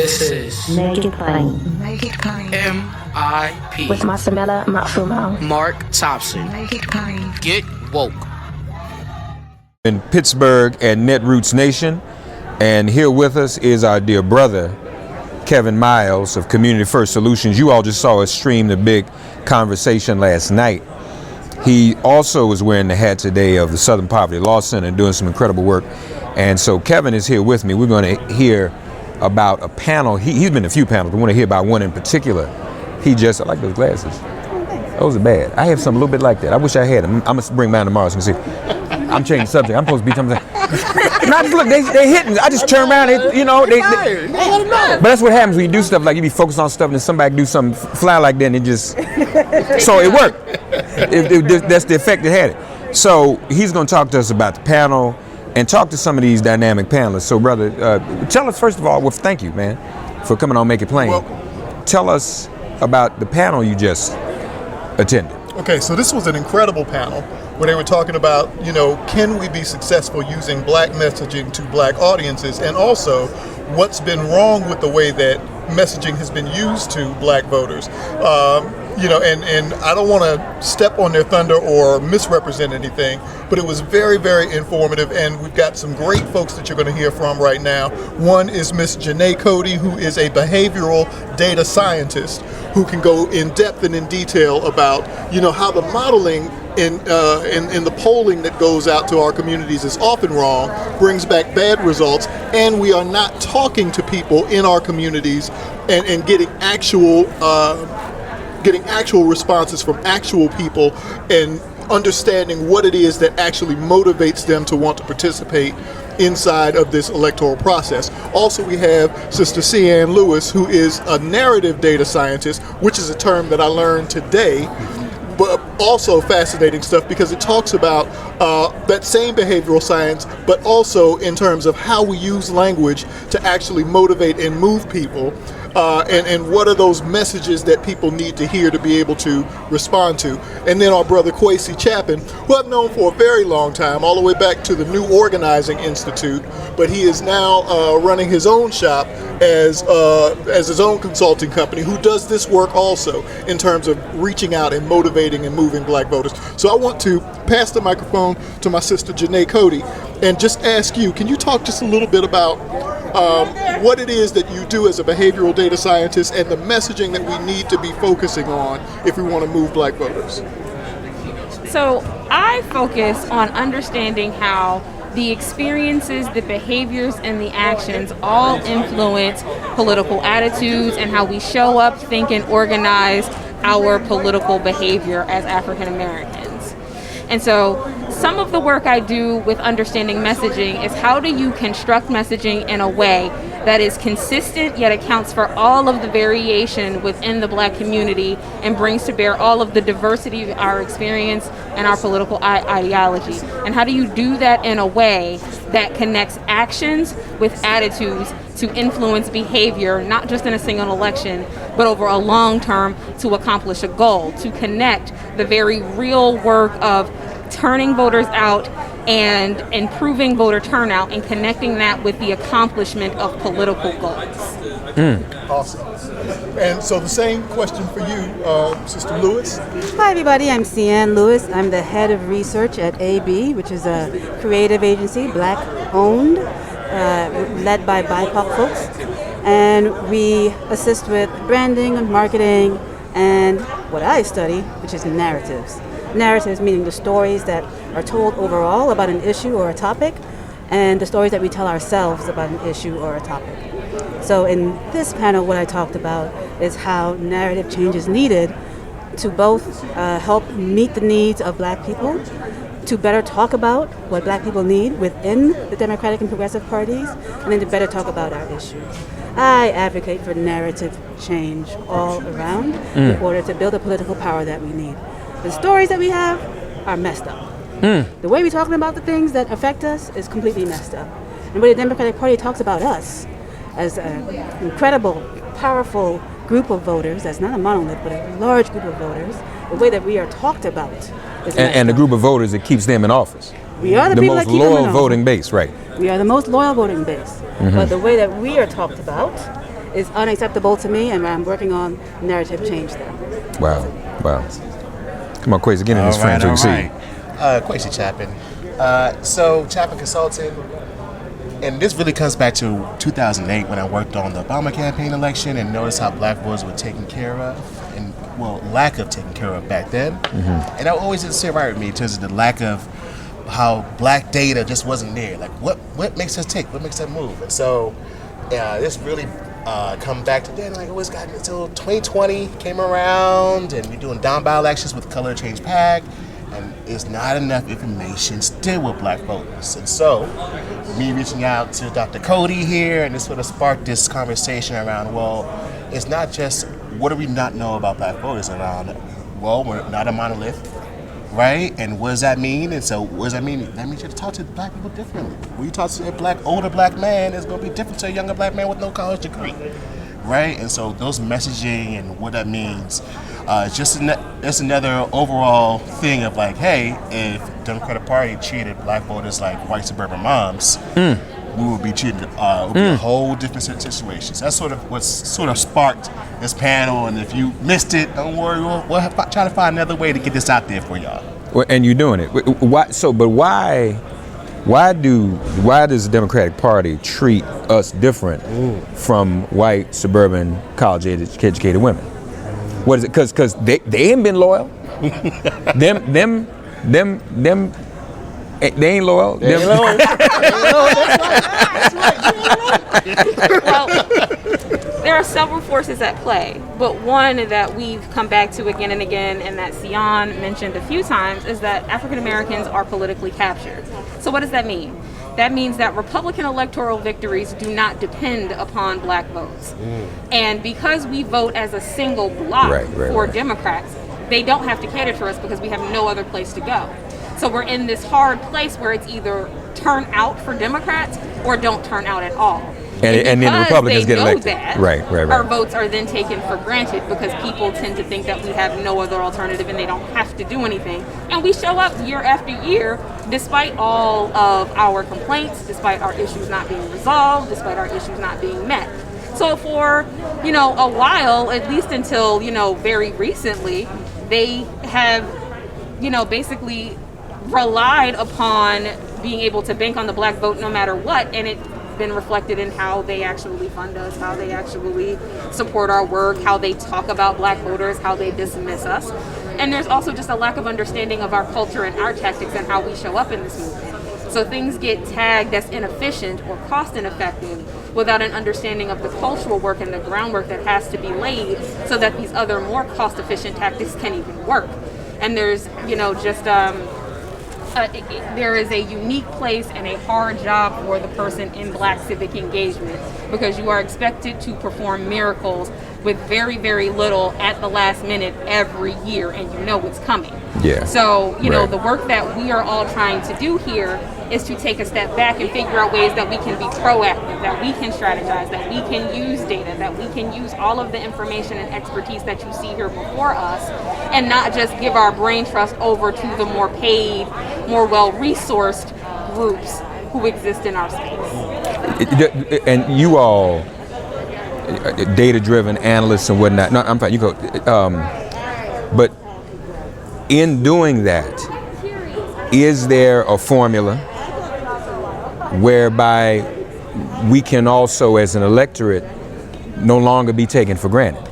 This is Make It Plain. Make It Plain. MIP With Masamela Matfumo. Mark Thompson. Make It Plain. Get woke. In Pittsburgh and Netroots Nation, and here with us is our dear brother Kevin Myles of Community First Solutions. You all just saw us stream the big conversation last night. He also was wearing the hat today of the Southern Poverty Law Center and doing some incredible work. And so Kevin is here with me. We're going to hear about a panel. He's been in a few panels. We want to hear about one in particular. I like those glasses. Those are bad. I have some a little bit like that. I wish I had them. I'm going to bring mine tomorrow so you can see. I'm changing the subject. I'm supposed to be something. No, just look, they hitting. I just turn around, but that's what happens when you do stuff like you be focused on stuff and then somebody do something fly like that and it just, so it worked. That's the effect it had it. So he's going to talk to us about the panel and talk to some of these dynamic panelists. So brother, tell us first of all, well, thank you, man, for coming on Make It Plain. Tell us about the panel you just attended. Okay, so this was an incredible panel where they were talking about, can we be successful using black messaging to black audiences, and also what's been wrong with the way that messaging has been used to black voters. And I don't want to step on their thunder or misrepresent anything, but it was very, very informative, and we've got some great folks that you're going to hear from right now. One is Miss Janay Cody, who is a behavioral data scientist who can go in depth and in detail about, how the modeling in the polling that goes out to our communities is often wrong, brings back bad results, and we are not talking to people in our communities and getting actual responses from actual people and understanding what it is that actually motivates them to want to participate inside of this electoral process. Also, we have Sister Sian Lewis, who is a narrative data scientist, which is a term that I learned today, but also fascinating stuff because it talks about that same behavioral science, but also in terms of how we use language to actually motivate and move people. And what are those messages that people need to hear to be able to respond to. And then our brother Kwesi Chappin, who I've known for a very long time, all the way back to the New Organizing Institute, but he is now running his own shop as his own consulting company, who does this work also in terms of reaching out and motivating and moving black voters. So I want to pass the microphone to my sister Janay Cody and just ask you, can you talk just a little bit about what it is that you do as a behavioral data scientist and the messaging that we need to be focusing on if we want to move black voters? So I focus on understanding how the experiences, the behaviors, and the actions all influence political attitudes and how we show up, think, and organize our political behavior as African Americans. And so some of the work I do with understanding messaging is how do you construct messaging in a way that is consistent yet accounts for all of the variation within the black community and brings to bear all of the diversity of our experience and our political ideology. And how do you do that in a way that connects actions with attitudes to influence behavior, not just in a single election, but over a long term to accomplish a goal, to connect the very real work of turning voters out and improving voter turnout and connecting that with the accomplishment of political goals. Awesome. And so the same question for you, Sister Lewis. Hi everybody, I'm Sian Lewis. I'm the head of research at AB, which is a creative agency, black owned, led by BIPOC folks. And we assist with branding and marketing and what I study, which is narratives. Narratives meaning the stories that are told overall about an issue or a topic, and the stories that we tell ourselves about an issue or a topic. So in this panel, what I talked about is how narrative change is needed to both help meet the needs of black people, to better talk about what black people need within the Democratic and Progressive parties, and then to better talk about our issues. I advocate for narrative change all around in order to build the political power that we need. The stories that we have are messed up. The way we're talking about the things that affect us is completely messed up. And the way the Democratic Party talks about us as an incredible, powerful group of voters, that's not a monolith, but a large group of voters, the way that we are talked about is and the group of voters that keeps them in office. We are the people most that keep loyal voting base, right? We are the most loyal voting base. But the way that we are talked about is unacceptable to me, and I'm working on narrative change there. Wow. Come on, Kwesi, get in this frame so you can see. Kwesi Chappin. So Chappin Consulting, and this really comes back to 2008 when I worked on the Obama campaign election and noticed how black voters were taken care of, and lack of taken care of back then. And that always didn't sit right with me in terms of the lack of how black data just wasn't there. Like what makes us tick? What makes us move? And so this really come back to then. Like it was got until 2020 came around, and we're doing down ballot elections with color change pack, and it's not enough information still with black voters. And so me reaching out to Dr. Cody here, and this sort of sparked this conversation around, it's not just what do we not know about black voters around, we're not a monolith, right? And what does that mean? And so what does that mean? That means you have to talk to black people differently. When you talk to older black man, it's going to be different to a younger black man with no college degree, right? And so those messaging and what that means, it's another overall thing of like, hey, if Democratic Party treated black voters like white suburban moms, we would be treated, it would be a whole different situation. So that's sort of what sparked this panel. And if you missed it, don't worry, we'll try to find another way to get this out there for y'all. Well, and you're doing it. Why does the Democratic Party treat us different from white suburban college educated women? What is it? Because they ain't been loyal. them they ain't loyal. They ain't loyal. Well, there are several forces at play, but one that we've come back to again and again, and that Sian mentioned a few times, is that African Americans are politically captured. So what does that mean? That means that Republican electoral victories do not depend upon black votes. And because we vote as a single block for Democrats, they don't have to cater for us because we have no other place to go. So we're in this hard place where it's either turn out for Democrats or don't turn out at all. And then the Republicans get elected. That, right. Our votes are then taken for granted because people tend to think that we have no other alternative and they don't have to do anything. And we show up year after year despite all of our complaints, despite our issues not being resolved, despite our issues not being met. So for, a while, at least until, very recently, they have, basically relied upon being able to bank on the black vote no matter what, and it's been reflected in how they actually fund us, how they actually support our work, how they talk about black voters, how they dismiss us. And there's also just a lack of understanding of our culture and our tactics and how we show up in this movement. So things get tagged as inefficient or cost ineffective without an understanding of the cultural work and the groundwork that has to be laid so that these other more cost efficient tactics can even work. And there's, there is a unique place and a hard job for the person in black civic engagement because you are expected to perform miracles with very, very little at the last minute every year, and it's coming. Yeah. So, the work that we are all trying to do here is to take a step back and figure out ways that we can be proactive, that we can strategize, that we can use data, that we can use all of the information and expertise that you see here before us, and not just give our brain trust over to the more paid, more well-resourced groups who exist in our space. And you all, data-driven analysts and whatnot. No, I'm fine. You go. But in doing that, is there a formula whereby we can also, as an electorate, no longer be taken for granted?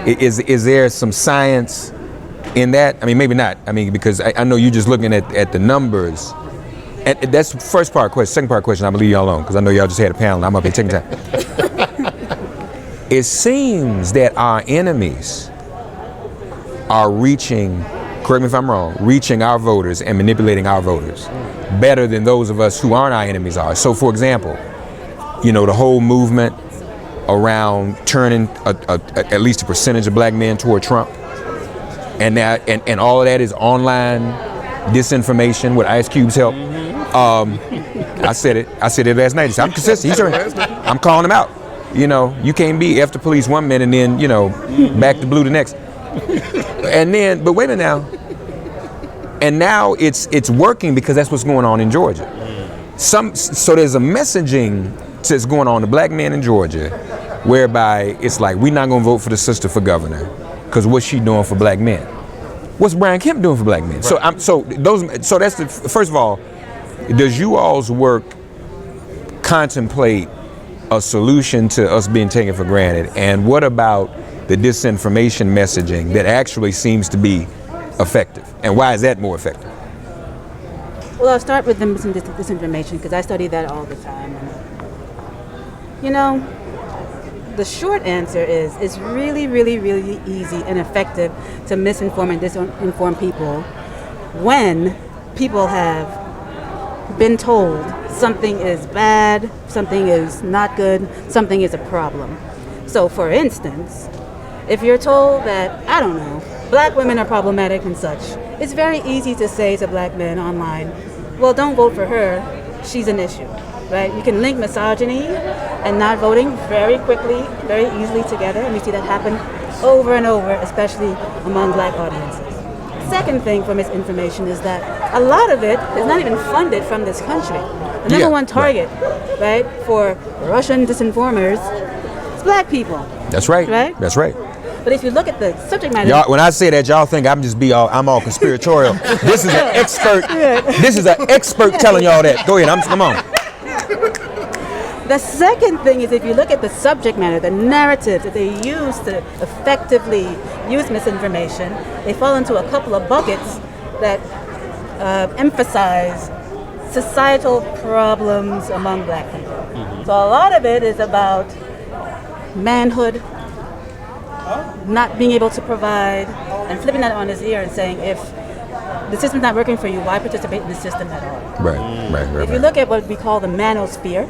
Is there some science in that? I mean, maybe not. I mean, because I know you're just looking at the numbers. And that's the first part of the question. Second part of the question, I'm going to leave y'all alone because I know y'all just had a panel and I'm up here taking time. It seems that our enemies are reaching, correct me if I'm wrong, reaching our voters and manipulating our voters better than those of us who aren't our enemies are. So, for example, the whole movement around turning at least a percentage of black men toward Trump, and all of that is online disinformation with Ice Cube's help. I said it last night. I'm consistent. I'm calling him out. You can't be F the police one minute and then, back to blue the next. And then, but wait a minute now. And now it's working because that's what's going on in Georgia. So there's a messaging that's going on to black men in Georgia whereby it's like, we're not gonna vote for the sister for governor, because what's she doing for black men? What's Brian Kemp doing for black men? Right. So that's the first of all. Does you all's work contemplate a solution to us being taken for granted? And what about the disinformation messaging that actually seems to be effective? And why is that more effective? Well, I'll start with the disinformation because I study that all the time. And, the short answer is it's really, really, really easy and effective to misinform and disinform people when people have been told something is bad, something is not good, something is a problem. So, for instance, if you're told that, I don't know, black women are problematic and such, it's very easy to say to black men online, well, don't vote for her, she's an issue, right? You can link misogyny and not voting very quickly, very easily together, and we see that happen over and over, especially among black audiences. Second thing for misinformation is that a lot of it is not even funded from this country. The number one target, right, for Russian disinformers is black people. That's right. Right? That's right. But if you look at the subject matter, y'all, when I say that, y'all think I'm all conspiratorial. This is an expert. This is an expert telling y'all that. Go ahead. Come on. The second thing is if you look at the subject matter, the narrative that they use to effectively use misinformation, they fall into a couple of buckets that emphasize societal problems among black people. Mm-hmm. So a lot of it is about manhood, not being able to provide, and flipping that on his ear and saying, if the system's not working for you, why participate in the system at all? Right. If you look at what we call the manosphere,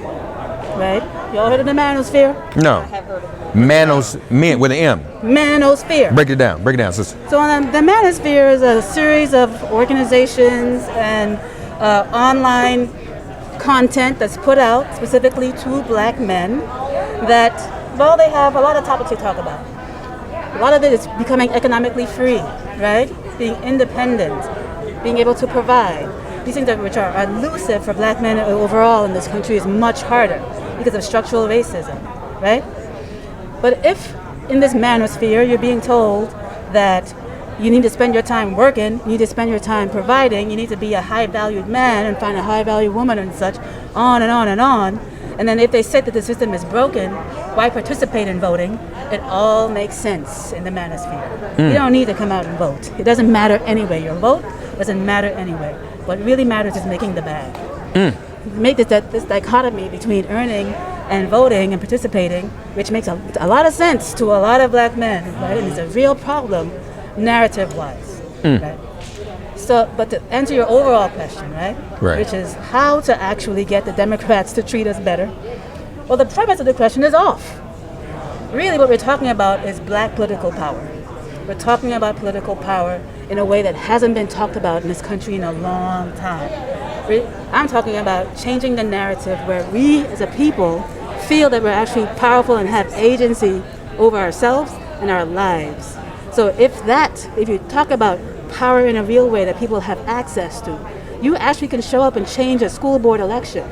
right? You all heard of the manosphere? No. I have heard of it. Men with an M. Manosphere. Break it down, sister. So the manosphere is a series of organizations and online content that's put out specifically to black men that, well, they have a lot of topics to talk about. A lot of it is becoming economically free, right? Being independent, being able to provide. These things which are elusive for black men overall in this country is much harder because of structural racism, right? But if in this manosphere you're being told that you need to spend your time working, you need to spend your time providing, you need to be a high-valued man and find a high-valued woman and such, on and on and on, and then if they say that the system is broken, why participate in voting? It all makes sense in the manosphere. You don't need to come out and vote. It doesn't matter anyway. Your vote doesn't matter anyway. What really matters is making the bag. Make this dichotomy between earning and voting and participating, which makes a lot of sense to a lot of black men, right? And it's a real problem, narrative-wise, right? So, but to answer your overall question, right? Which is how to actually get the Democrats to treat us better. Well, the premise of the question is off. Really what we're talking about is black political power. We're talking about political power in a way that hasn't been talked about in this country in a long time. I'm talking about changing the narrative where we as a people feel that we're actually powerful and have agency over ourselves and our lives. So if you talk about power in a real way that people have access to, you actually can show up and change a school board election.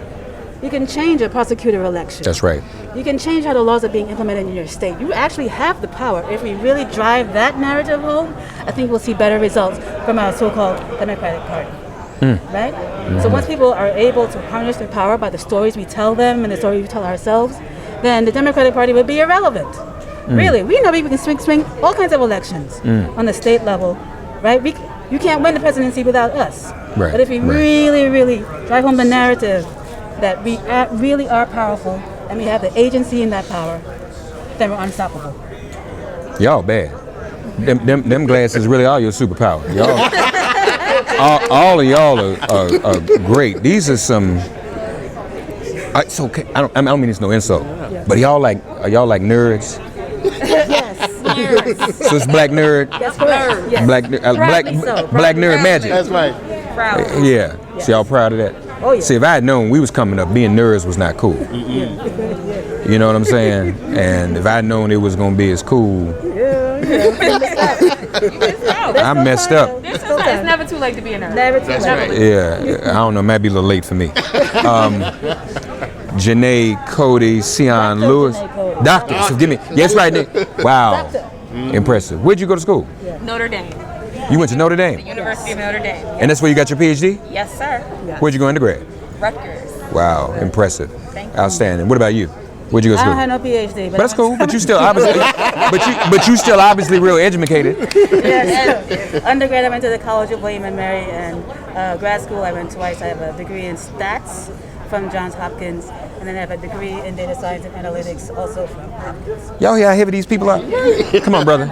You can change a prosecutor election. That's right. You can change how the laws are being implemented in your state. You actually have the power. If we really drive that narrative home, I think we'll see better results from our so-called Democratic Party. Right? So once people are able to harness their power by the stories we tell them and the stories we tell ourselves, then the Democratic Party would be irrelevant. Really, we know we can swing all kinds of elections on the state level, right? You can't win the presidency without us. But if we really, really drive home the narrative that we really are powerful and we have the agency in that power, then we're unstoppable. Y'all bad. Them glasses really are your superpower. Y'all, all of y'all are great. These are some. It's okay. I don't mean it's no insult, but are y'all like nerds? Yes. So it's black nerd. That's correct. Yes. Black nerd magic. That's right. Proud. Yeah. Yes. So y'all proud of that? Oh, yeah. See, if I had known we was coming up, being nerds was not cool. You know what I'm saying? And if I had known it was gonna be as cool, I messed up. It's never too late to be a nerd. Never too late. Yeah, I don't know. Maybe a little late for me. Janay Cody, Sian Lewis. Doctor. So give me. Yes, right. Nick. Wow. Impressive. Where'd you go to school? Notre Dame, You went to Notre Dame. University of Notre Dame. And that's where you got your PhD? Yes, sir. Where'd you go undergrad? Rutgers. Wow, impressive. Thank you. Outstanding. What about you? Where'd you go to I school? don't have no PhD, But that's cool. But you still obviously, but you still obviously real educated. Yes. Undergrad, I went to the College of William and Mary, and grad school, I went twice. I have a degree in stats from Johns Hopkins, and then I have a degree in data science and analytics also from Hopkins. Y'all hear how heavy these people are? Come on, brother.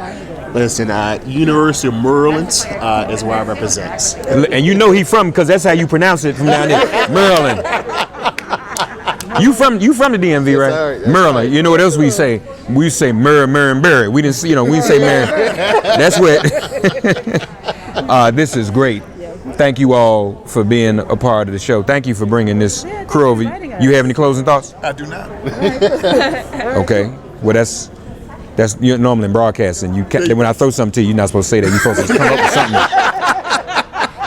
Listen, University of Maryland is where I represent. And you know he from, because that's how you pronounce it from down there. Maryland. You from the DMV, right? sir. That's Maryland. right. You know what else we say? We say and Berry. We didn't, we say Mary. That's what. This is great. Thank you all for being a part of the show. Thank you for bringing this crew over. You have any closing thoughts? I do not. Okay. Well, that's you're normally in broadcasting. When I throw something to you, you're not supposed to say that. You're supposed to come up with something.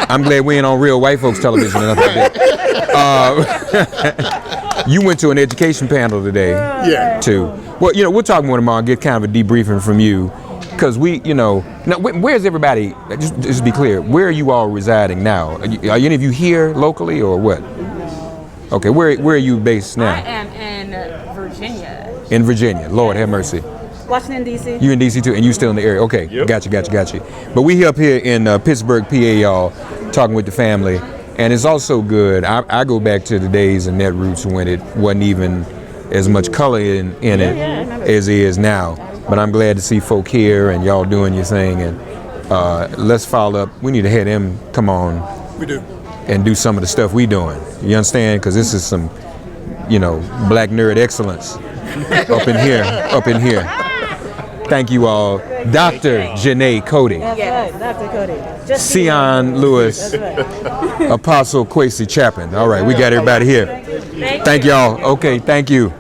I'm glad we ain't on real white folks television or nothing like that. You went to an education panel today, Yeah. too. Well, we'll talk more tomorrow and get kind of a debriefing from you. Because now, where's everybody, just be clear, where are you all residing now? Are any of you here locally or what? Okay, where are you based now? I am in Virginia. In Virginia, Lord have mercy. Washington, D.C. You in D.C. too, and you still in the area. Okay, Gotcha. But we up here in Pittsburgh, PA, y'all, talking with the family. And it's also good, I go back to the days of Netroots when it wasn't even as much color in it as it is now. But I'm glad to see folk here and y'all doing your thing. And let's follow up. We need to have them come on. We do. And do some of the stuff we doing. You understand? Because this is some, black nerd excellence up in here. Thank you all. Dr. Janay Cody. That's right, Dr. Cody. Just Sian Lewis. That's right. Apostle Kwesi Chappin. All right, we got everybody here. Thank y'all. Okay, thank you.